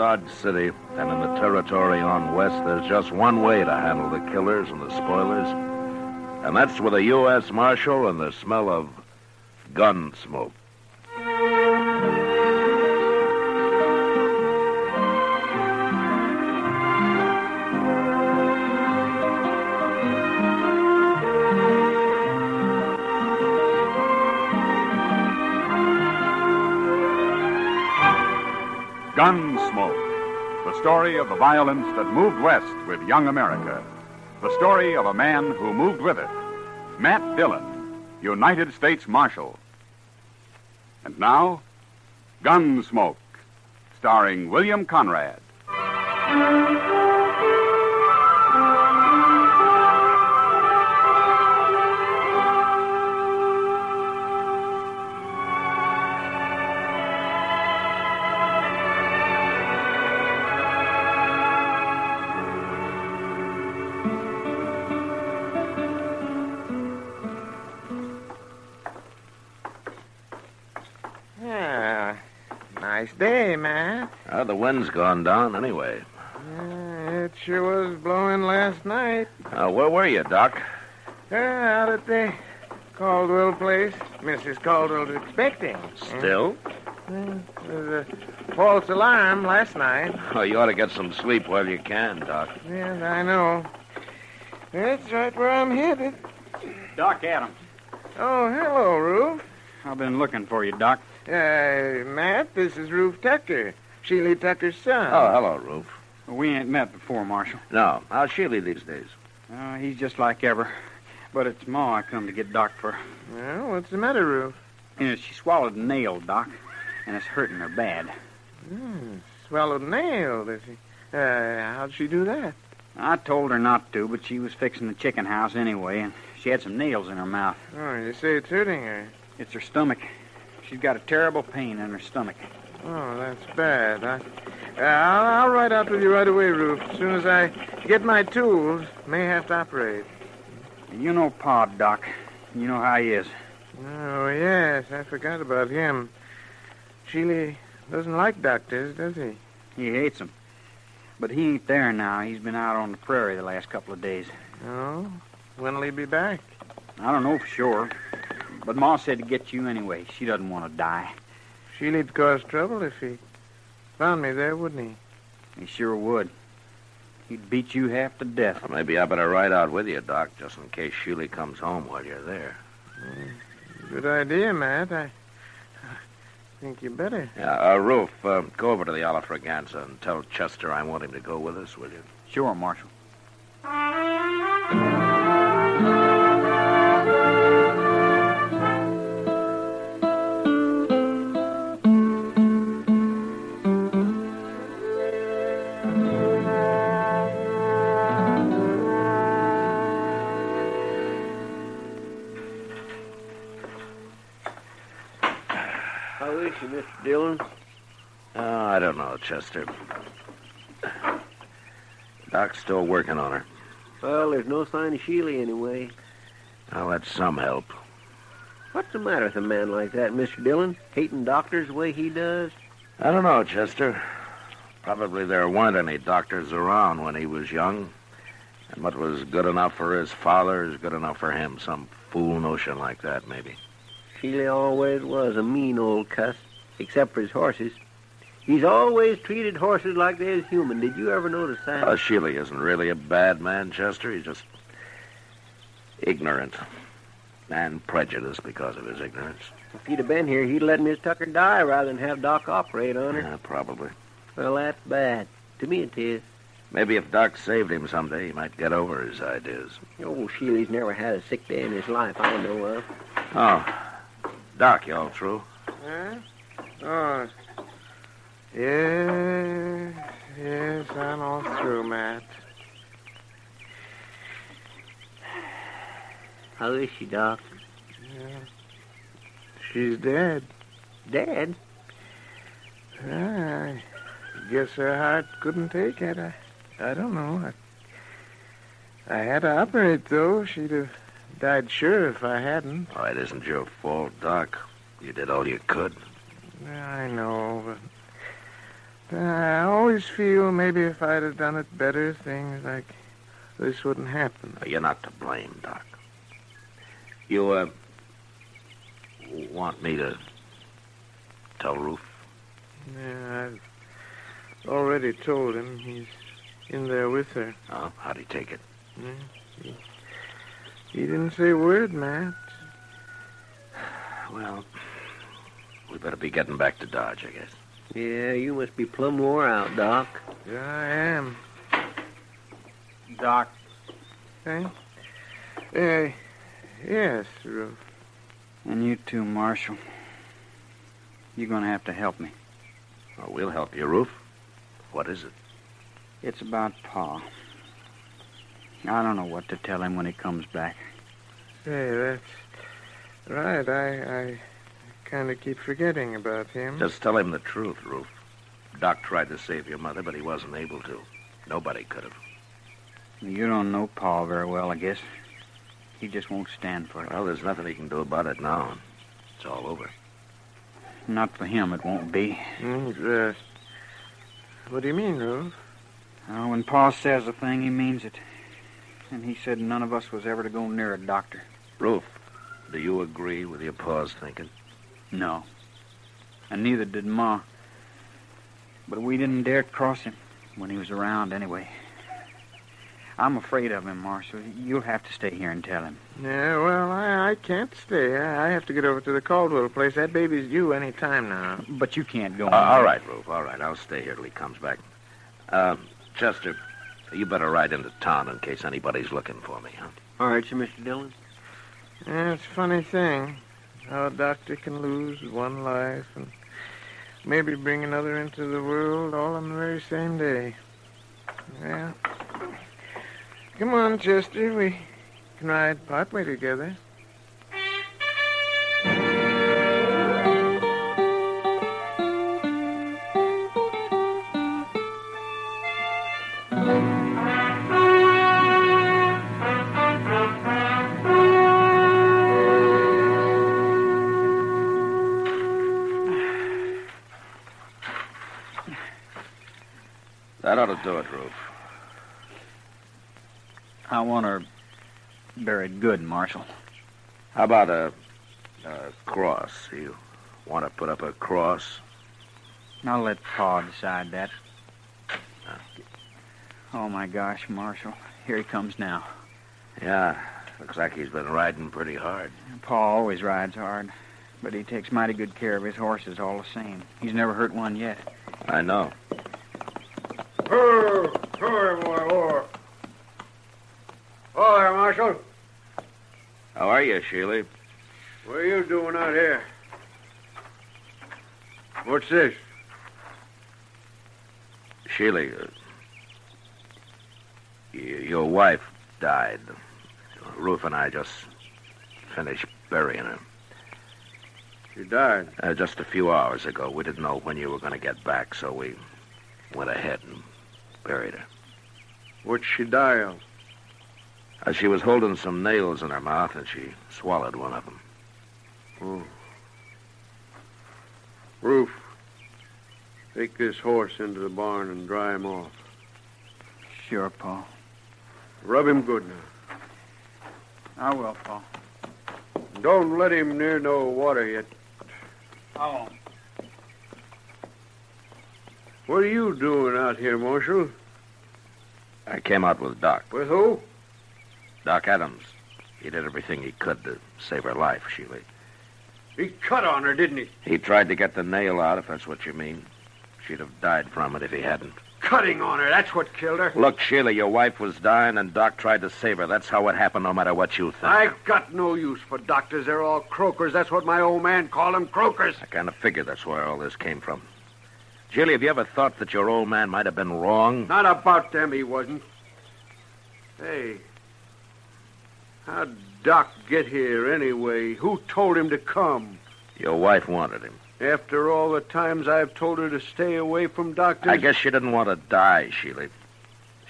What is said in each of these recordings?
Dodge City and in the territory on west, there's just one way to handle the killers and the spoilers, and that's with a U.S. Marshal and the smell of gun smoke. Gunsmoke, the story of the violence that moved west with young America. The story of a man who moved with it. Matt Dillon, United States Marshal. And now, Gunsmoke, starring William Conrad. Nice day, Matt. The wind's gone down anyway. It sure was blowing last night. Where were you, Doc? Out at the Caldwell place. Mrs. Caldwell was expecting. Still? There was a false alarm last night. Oh, you ought to get some sleep while you can, Doc. Yes, I know. That's right where I'm headed. Doc Adams. Oh, hello, Roof. I've been looking for you, Doc. Matt, this is Roof Tucker, Sheely Tucker's son. Oh, hello, Roof. We ain't met before, Marshal. No. How's Sheely these days? He's just like ever. But it's Ma I come to get Doc for. Well, what's the matter, Roof? She swallowed a nail, Doc, and it's hurting her bad. Swallowed a nail, does she? How'd she do that? I told her not to, but she was fixing the chicken house anyway, and she had some nails in her mouth. Oh, you say it's hurting her? It's her stomach. She's got a terrible pain in her stomach. Oh, that's bad. I'll ride out with you right away, Roof. As soon as I get my tools, may have to operate. You know Pa, Doc. You know how he is. Oh, yes, I forgot about him. Sheely doesn't like doctors, does he? He hates them. But he ain't there now. He's been out on the prairie the last couple of days. Oh? When'll he be back? I don't know for sure. But Ma said to get you anyway. She doesn't want to die. Sheely'd cause trouble if he found me there, wouldn't he? He sure would. He'd beat you half to death. Well, maybe I better ride out with you, Doc, just in case Sheely comes home while you're there. Good idea, Matt. I think you better. Yeah, Roof, go over to the Alafraganza and tell Chester I want him to go with us, will you? Sure, Marshal. How is she, Mr. Dillon? I don't know, Chester. Doc's still working on her. Well, there's no sign of Sheely anyway. Well, that's some help. What's the matter with a man like that, Mr. Dillon? Hating doctors the way he does? I don't know, Chester. Probably there weren't any doctors around when he was young. And what was good enough for his father is good enough for him. Some fool notion like that, maybe. Sheely always was a mean old cuss, except for his horses. He's always treated horses like they was human. Did you ever notice that? Sheely isn't really a bad man, Chester. He's just ignorant and prejudiced because of his ignorance. If he'd have been here, he'd let Miss Tucker die rather than have Doc operate on her. Yeah, probably. Well, that's bad. To me it is. Maybe if Doc saved him someday, he might get over his ideas. Old Sheely's never had a sick day in his life I know of. Oh, Doc, you all through? Huh? Oh, yes, I'm all through, Matt. How is she, Doc? Yeah. She's dead. Dead? I guess her heart couldn't take it. I don't know. I had to operate, though. She'd have died sure if I hadn't. Oh, it isn't your fault, Doc. You did all you could. I know, but I always feel maybe if I'd have done it better, things like this wouldn't happen. You're not to blame, Doc. You, want me to tell Ruth? Yeah, I've already told him. He's in there with her. Oh, how'd he take it? He didn't say a word, Matt. Well, we better be getting back to Dodge, I guess. Yeah, you must be plumb wore out, Doc. Yeah, I am. Doc, Hey? Yes, Ruth. and you too, Marshal. You're going to have to help me. Well, we'll help you, Ruth. What is it? It's about Pa. I don't know what to tell him when he comes back. Hey, that's right. I kind of keep forgetting about him. Just tell him the truth, Ruth. Doc tried to save your mother, but he wasn't able to. Nobody could have. You don't know Pa very well, I guess. He just won't stand for it. Well, there's nothing he can do about it now. It's all over. Not for him, it won't be. What do you mean, Ruth? When Pa says a thing, he means it. And he said none of us was ever to go near a doctor. Ruth, do you agree with your Pa's thinking? No. And neither did Ma. But we didn't dare cross him when he was around anyway. I'm afraid of him, Marshal. You'll have to stay here and tell him. Yeah, well, I can't stay. I have to get over to the Caldwell place. That baby's due any time now. But you can't go. All right, Ruth, all right. I'll stay here till he comes back. Chester, you better ride into town in case anybody's looking for me, huh? All right, sir, Mr. Dillon. Yeah, it's a funny thing how a doctor can lose one life and maybe bring another into the world all on the very same day. Yeah. Come on, Chester. We can ride partway together. That ought to do it, Ruth. I want her buried good, Marshal. How about a cross? You want to put up a cross? I'll let Pa decide that. Oh, my gosh, Marshal. Here he comes now. Yeah, looks like he's been riding pretty hard. Pa always rides hard, but he takes mighty good care of his horses all the same. He's never hurt one yet. I know. Oh, there, Marshal. How are you, Sheely? What are you doing out here? What's this? Sheely, your wife died. Ruth and I just finished burying her. She died. Just a few hours ago. We didn't know when you were going to get back, so we went ahead and buried her. What'd she die of? She was holding some nails in her mouth, and she swallowed one of them. Oh. Ruth, take this horse into the barn and dry him off. Sure, Pa. Rub him good now. I will, Pa. Don't let him near no water yet. I won't. What are you doing out here, Marshal? I came out with Doc. With who? Doc Adams. He did everything he could to save her life, Sheely. He cut on her, didn't he? He tried to get the nail out, if that's what you mean. She'd have died from it if he hadn't. Cutting on her, that's what killed her. Look, Sheila, your wife was dying, and Doc tried to save her. That's how it happened, no matter what you think. I've got no use for doctors. They're all croakers. That's what my old man called them, croakers. I kind of figured that's where all this came from. Sheila, have you ever thought that your old man might have been wrong? Not about them, he wasn't. Hey, how'd Doc get here anyway? Who told him to come? Your wife wanted him. After all the times I've told her to stay away from doctors? I guess she didn't want to die, Sheila.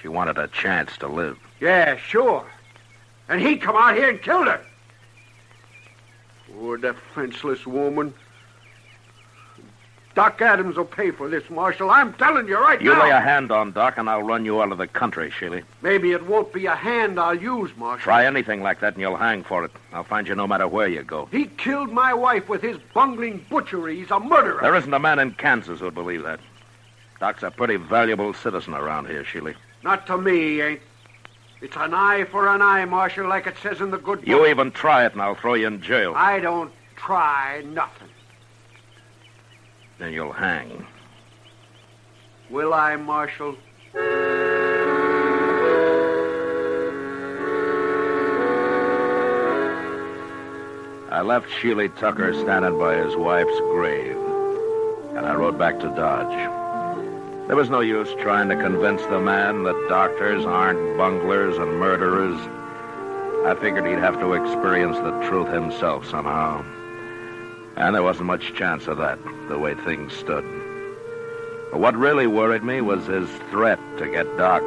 She wanted a chance to live. Yeah, sure. And he come out here and killed her. Poor defenseless woman. Doc Adams will pay for this, Marshal. I'm telling you right You now. lay a hand on Doc, and I'll run you out of the country, Sheely. Maybe it won't be a hand I'll use, Marshal. Try anything like that, and you'll hang for it. I'll find you no matter where you go. He killed my wife with his bungling butchery. He's a murderer. There isn't a man in Kansas who'd believe that. Doc's a pretty valuable citizen around here, Sheely. Not to me, he ain't. It's an eye for an eye, Marshal, like it says in the good book. You even try it, and I'll throw you in jail. I don't try nothing. Then you'll hang. Will I, Marshal? I left Sheely Tucker standing by his wife's grave, and I rode back to Dodge. There was no use trying to convince the man that doctors aren't bunglers and murderers. I figured he'd have to experience the truth himself somehow. And there wasn't much chance of that, the way things stood. But what really worried me was his threat to get Doc.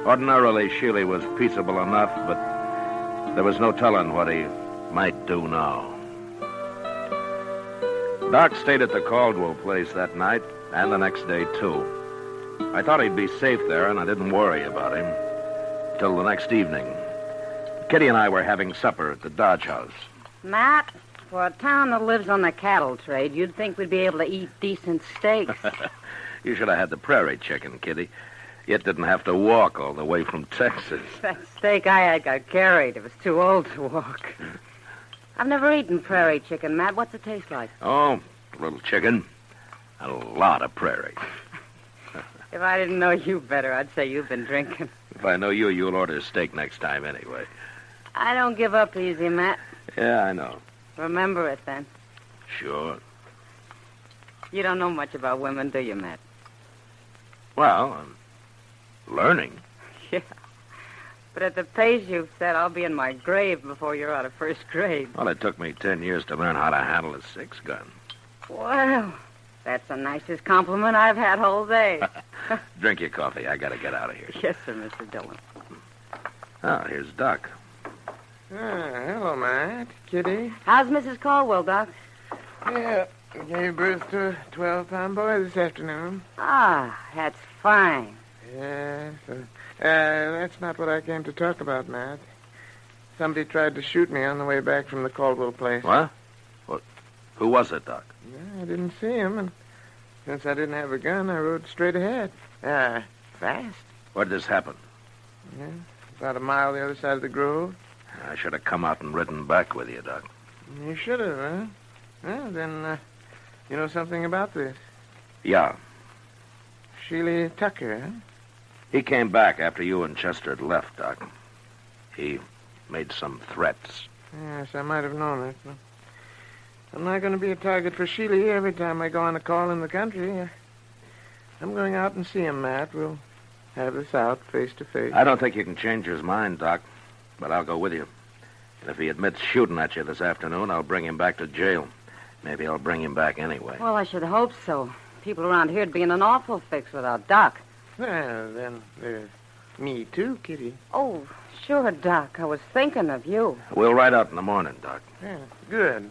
Ordinarily, Sheely was peaceable enough, but there was no telling what he might do now. Doc stayed at the Caldwell place that night, and the next day, too. I thought he'd be safe there, and I didn't worry about him till the next evening. Kitty and I were having supper at the Dodge house. Matt, for a town that lives on the cattle trade, you'd think we'd be able to eat decent steaks. You should have had the prairie chicken, Kitty. Yet didn't have to walk all the way from Texas. That steak I had got carried. It was too old to walk. I've never eaten prairie chicken, Matt. What's it taste like? Oh, a little chicken and a lot of prairie. If I didn't know you better, I'd say you've been drinking. If I know you, you'll order steak next time anyway. I don't give up easy, Matt. Yeah, I know. Remember it, then. Sure. You don't know much about women, do you, Matt? Well, I'm learning. Yeah. But at the pace you've set, I'll be in my grave before you're out of first grade. Well, it took me 10 years to learn how to handle a 6-gun. Well, that's the nicest compliment I've had all day. Drink your coffee. I gotta get out of here. Yes, sir, Mr. Dillon. Oh, here's Doc. Hello, Matt. Kitty. How's Mrs. Caldwell, Doc? Yeah, gave birth to a 12-pound boy this afternoon. Ah, that's fine. Yes. That's not what I came to talk about, Matt. Somebody tried to shoot me on the way back from the Caldwell place. What? Who was it, Doc? Yeah, I didn't see him, and since I didn't have a gun, I rode straight ahead. Fast. Where did this happen? Yeah, about a mile the other side of the grove. I should have come out and ridden back with you, Doc. You should have, huh? Well, then, you know something about this. Yeah. Sheely Tucker, huh? He came back after you and Chester had left, Doc. He made some threats. Yes, I might have known it. But I'm not going to be a target for Sheely every time I go on a call in the country. I'm going out and see him, Matt. We'll have this out face to face. I don't think you can change his mind, Doc, but I'll go with you. And if he admits shooting at you this afternoon, I'll bring him back to jail. Maybe I'll bring him back anyway. Well, I should hope so. People around here'd be in an awful fix without Doc. Well, then there's me too, Kitty. Oh, sure, Doc. I was thinking of you. We'll ride out in the morning, Doc. Yeah, good.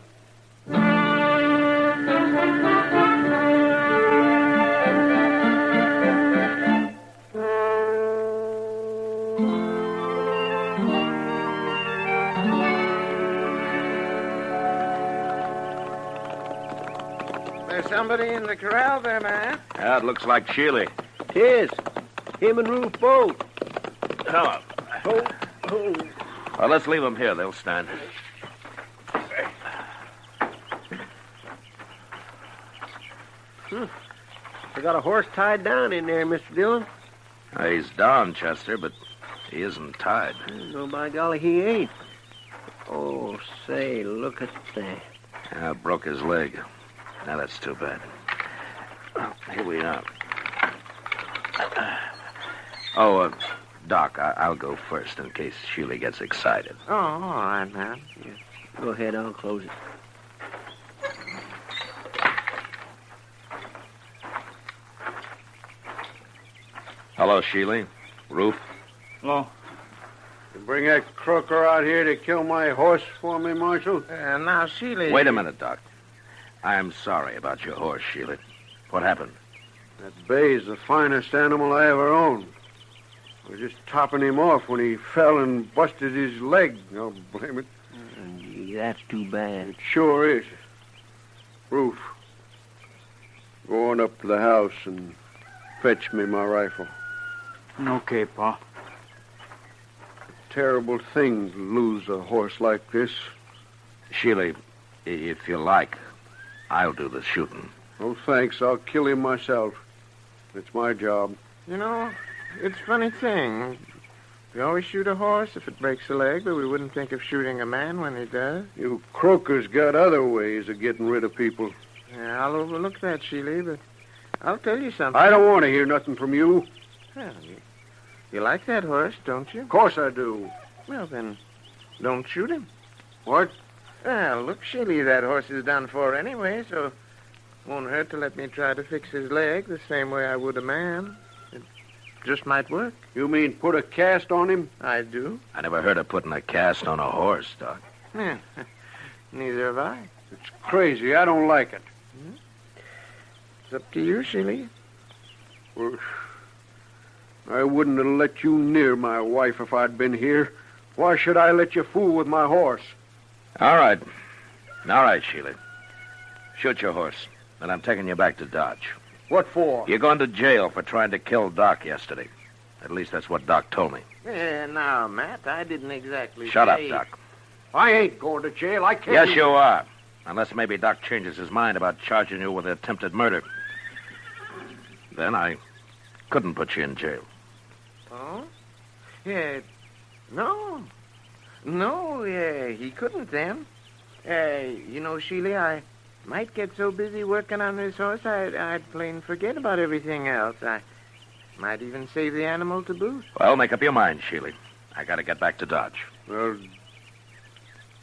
There's somebody in the corral there, man. Yeah, it looks like Sheely. Tis. Him and Ruth both. Hello. Well, let's leave them here. They'll stand. They got a horse tied down in there, Mr. Dillon. He's down, Chester, but he isn't tied. No, by golly, he ain't. Oh, say, look at that. Yeah, broke his leg. Now, that's too bad. Well, here we are. Doc, I'll go first in case Sheely gets excited. Oh, all right, man. Yeah. Go ahead, I'll close it. Hello, Sheely. Ruth. Hello. You bring that croaker out here to kill my horse for me, Marshal? Now, Sheely... Wait a minute, Doc. I'm sorry about your horse, Sheely. What happened? That bay's the finest animal I ever owned. I was just topping him off when he fell and busted his leg. Oh, blame it. That's too bad. It sure is. Ruth, go on up to the house and fetch me my rifle. Okay, Pa. Terrible thing to lose a horse like this. Sheila, if you like, I'll do the shooting. Oh, thanks. I'll kill him myself. It's my job. You know, it's a funny thing. We always shoot a horse if it breaks a leg, but we wouldn't think of shooting a man when he does. You croakers got other ways of getting rid of people. Yeah, I'll overlook that, Sheila, but I'll tell you something. I don't want to hear nothing from you. Well, you like that horse, don't you? Of course I do. Well, then, don't shoot him. What? Well, look, Sheila, that horse is done for anyway, so it won't hurt to let me try to fix his leg the same way I would a man. It just might work. You mean put a cast on him? I do. I never heard of putting a cast on a horse, Doc. Yeah, neither have I. It's crazy. I don't like it. It's up to you, Sheila. Well, I wouldn't have let you near my wife if I'd been here. Why should I let you fool with my horse? All right. All right, Sheila. Shoot your horse. Then I'm taking you back to Dodge. What for? You're going to jail for trying to kill Doc yesterday. At least that's what Doc told me. Yeah, now, Matt, I didn't exactly Shut up, say... Doc. I ain't going to jail. I can't. Yes, you are. Unless maybe Doc changes his mind about charging you with attempted murder. Then I couldn't put you in jail. Oh? Yeah, no. No, yeah, he couldn't then. You know, Sheila, I might get so busy working on this horse, I'd plain forget about everything else. I might even save the animal to boot. Well, make up your mind, Sheila. I gotta get back to Dodge. Well,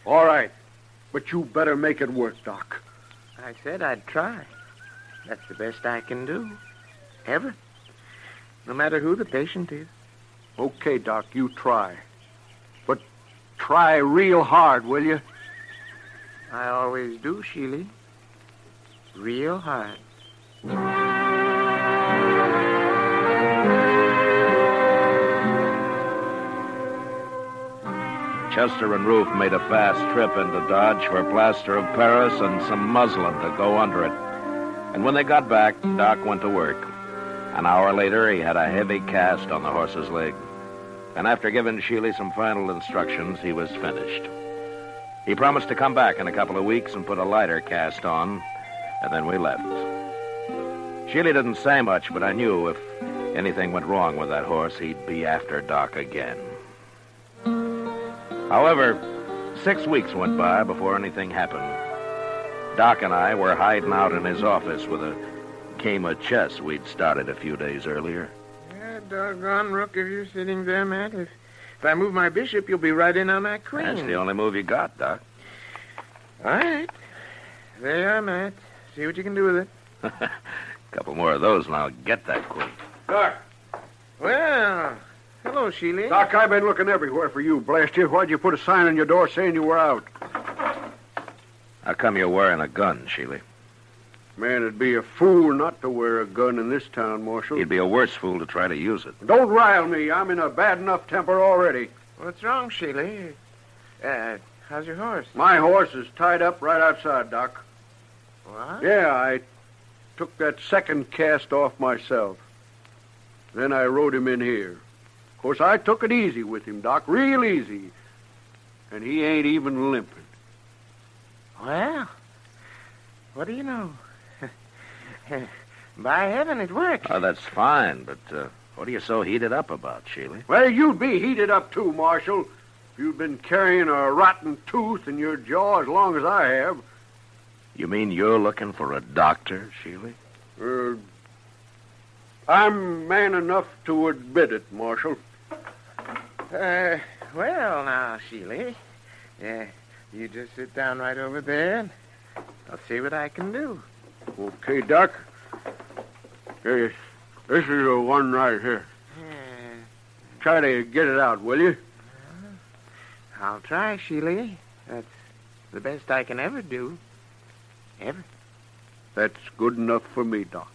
all right. But you better make it work, Doc. I said I'd try. That's the best I can do. Ever. No matter who the patient is. Okay, Doc, you try. But try real hard, will you? I always do, Sheila. Real hard. Chester and Ruth made a fast trip into Dodge for plaster of Paris and some muslin to go under it. And when they got back, Doc went to work. An hour later, he had a heavy cast on the horse's leg. And after giving Sheila some final instructions, he was finished. He promised to come back in a couple of weeks and put a lighter cast on, and then we left. Sheila didn't say much, but I knew if anything went wrong with that horse, he'd be after Doc again. However, 6 weeks went by before anything happened. Doc and I were hiding out in his office with a game of chess we'd started a few days earlier. Yeah, doggone rook, if you're sitting there, Matt. If I move my bishop, you'll be right in on that queen. That's the only move you got, Doc. All right. There you are, Matt. See what you can do with it. A couple more of those and I'll get that queen. Doc. Well, hello, Sheila. Doc, I've been looking everywhere for you, blast you. Why'd you put a sign on your door saying you were out? How come you're wearing a gun, Sheila? Man, it'd be a fool not to wear a gun in this town, Marshal. You'd be a worse fool to try to use it. Don't rile me. I'm in a bad enough temper already. What's wrong, Sheila? How's your horse? My horse is tied up right outside, Doc. What? Yeah, I took that second cast off myself. Then I rode him in here. Of course, I took it easy with him, Doc, real easy. And he ain't even limping. Well, what do you know? By heaven, it works. Oh, that's fine, but what are you so heated up about, Sheila? Well, you'd be heated up too, Marshal. If you'd been carrying a rotten tooth in your jaw as long as I have. You mean you're looking for a doctor, Sheila? I'm man enough to admit it, Marshal. Well, now, Sheila. You just sit down right over there, and I'll see what I can do. Okay, Doc. Hey, this is the one right here. Try to get it out, will you? I'll try, Sheila. That's the best I can ever do. Ever. That's good enough for me, Doc.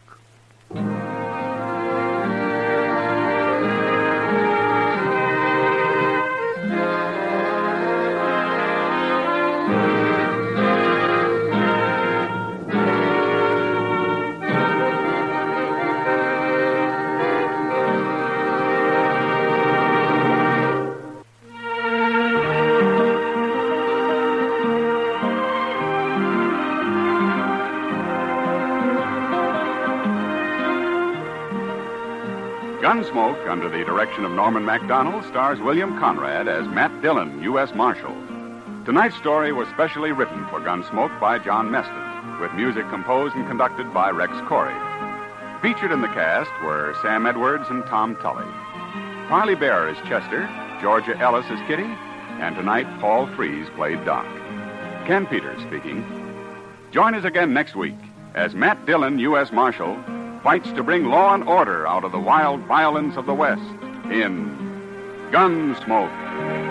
Gunsmoke, under the direction of Norman MacDonald, stars William Conrad as Matt Dillon, U.S. Marshal. Tonight's story was specially written for Gunsmoke by John Meston, with music composed and conducted by Rex Corey. Featured in the cast were Sam Edwards and Tom Tully. Parley Bear is Chester, Georgia Ellis is Kitty, and tonight Paul Frees played Doc. Ken Peters speaking. Join us again next week as Matt Dillon, U.S. Marshal, fights to bring law and order out of the wild violence of the West in Gunsmoke.